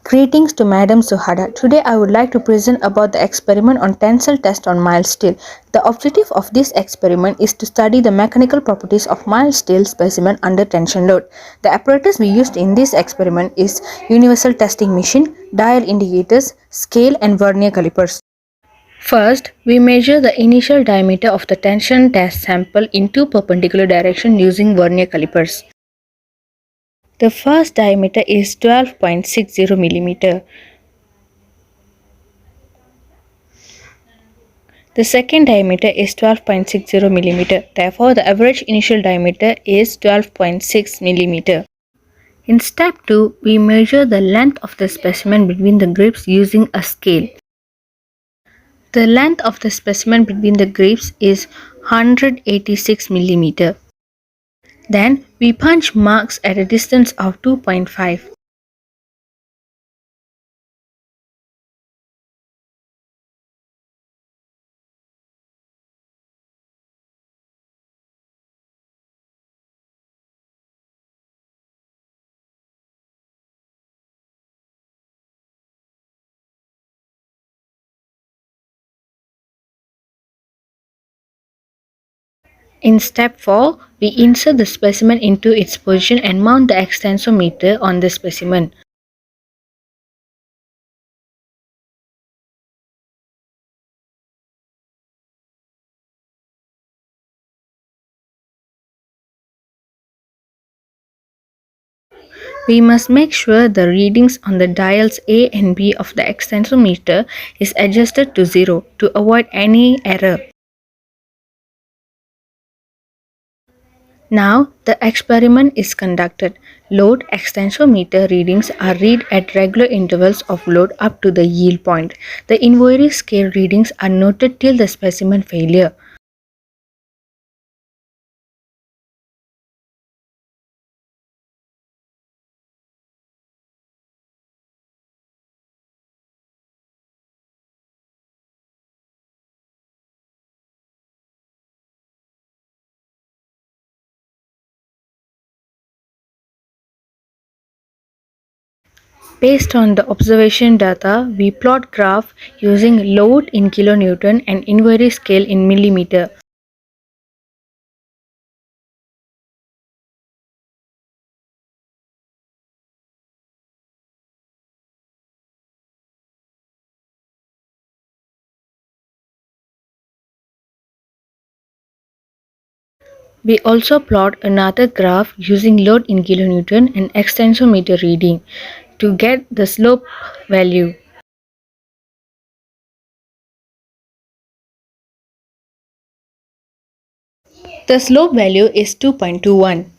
Greetings to Madam Suhada. Today I would like to present about the experiment on tensile test on mild steel. The objective of this experiment is to study the mechanical properties of mild steel specimen under tension load. The apparatus we used in this experiment is universal testing machine, dial indicators, scale and vernier calipers. First, we measure the initial diameter of the tension test sample in two perpendicular directions using vernier calipers. The first diameter is 12.60 mm. The second diameter is 12.60 mm. Therefore, the average initial diameter is 12.6 mm. In step 2, we measure the length of the specimen between the grips using a scale. The length of the specimen between the grips is 186 mm. Then we punch marks at a distance of 2.5. In step 4, we insert the specimen into its position and mount the extensometer on the specimen. We must make sure the readings on the dials A and B of the extensometer is adjusted to 0 to avoid any error. Now the experiment is conducted. Load extensometer readings are read at regular intervals of load up to the yield point. The inventory scale readings are noted till the specimen failure. Based on the observation data, we plot graph using load in kilonewton and inventory scale in millimeter. We also plot another graph using load in kilonewton and extensometer reading to get the slope value. The slope value is 2.21.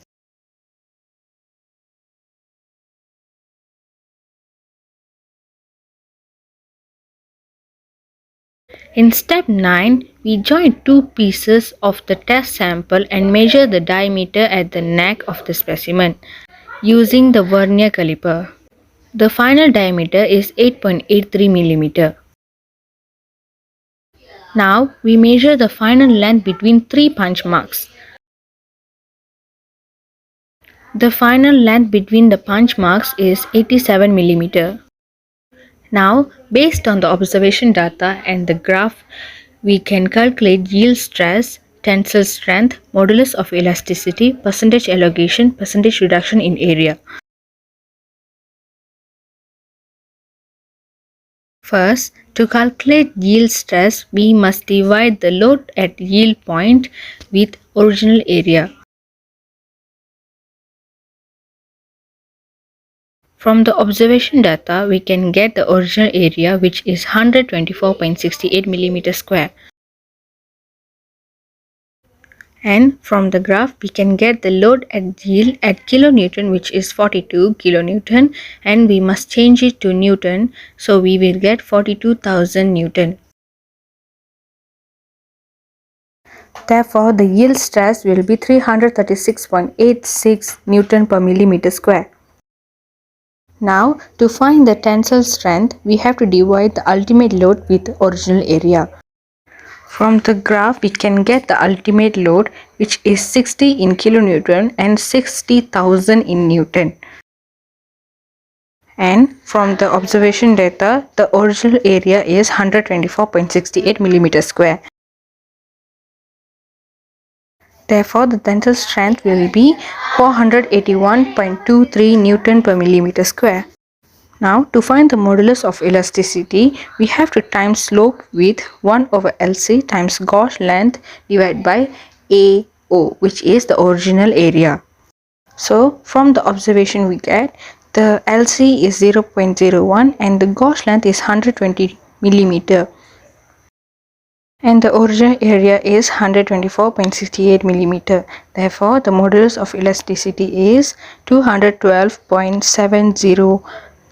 In step 9, we join two pieces of the test sample and measure the diameter at the neck of the specimen using the vernier caliper. The final diameter is 8.83 mm. Now we measure the final length between three punch marks. The final length between the punch marks is 87 mm. Now, based on the observation data and the graph, we can calculate yield stress, tensile strength, modulus of elasticity, percentage elongation, percentage reduction in area. First, to calculate yield stress, we must divide the load at yield point with original area. From the observation data, we can get the original area, which is 124.68 mm square. And from the graph, we can get the load at yield at kilonewton, which is 42 kilonewton, and we must change it to newton, so we will get 42,000 newton. Therefore, the yield stress will be 336.86 newton per millimeter square. Now, to find the tensile strength, we have to divide the ultimate load with the original area. From the graph, we can get the ultimate load, which is 60 in kilonewton and 60,000 in newton. And from the observation data, the original area is 124.68 millimeter square. Therefore, the tensile strength will be 481.23 Newton per millimeter square. Now, to find the modulus of elasticity, we have to times slope with 1 over LC times gauge length divided by AO, which is the original area. So, from the observation we get, the LC is 0.01 and the gauge length is 120 millimeter. And the original area is 124.68 millimeter. Therefore, the modulus of elasticity is 212.70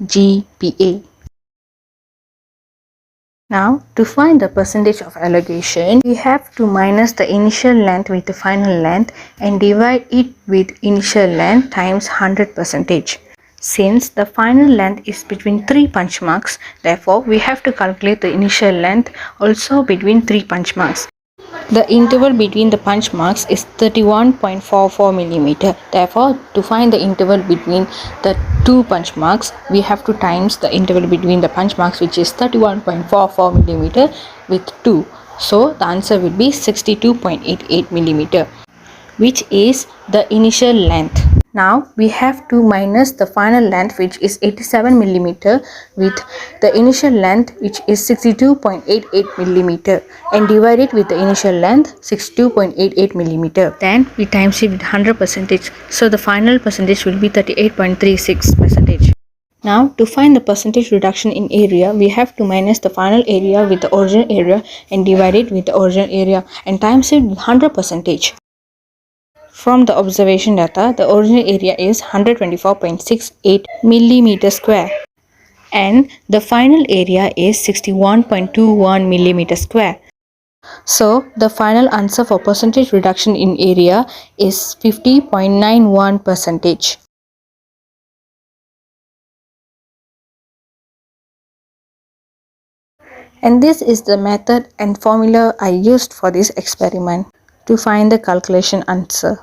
GPa. Now, to find the percentage of elongation, we have to minus the initial length with the final length and divide it with initial length times 100%. Since the final length is between 3 punch marks, therefore we have to calculate the initial length also between 3 punch marks. The interval between the punch marks is 31.44 millimeter. Therefore, to find the interval between the two punch marks, we have to times the interval between the punch marks, which is 31.44 millimeter, with 2. So, the answer will be 62.88 millimeter, which is the initial length. Now we have to minus the final length, which is 87 millimeter, with the initial length, which is 62.88 millimeter, and divide it with the initial length 62.88 millimeter. Then we times it with 100%, so the final percentage will be 38.36%. Now, to find the percentage reduction in area, we have to minus the final area with the original area and divide it with the original area and times it with 100%. From the observation data, the original area is 124.68 millimeter square and the final area is 61.21 millimeter square. So, the final answer for percentage reduction in area is 50.91%. And this is the method and formula I used for this experiment to find the calculation answer.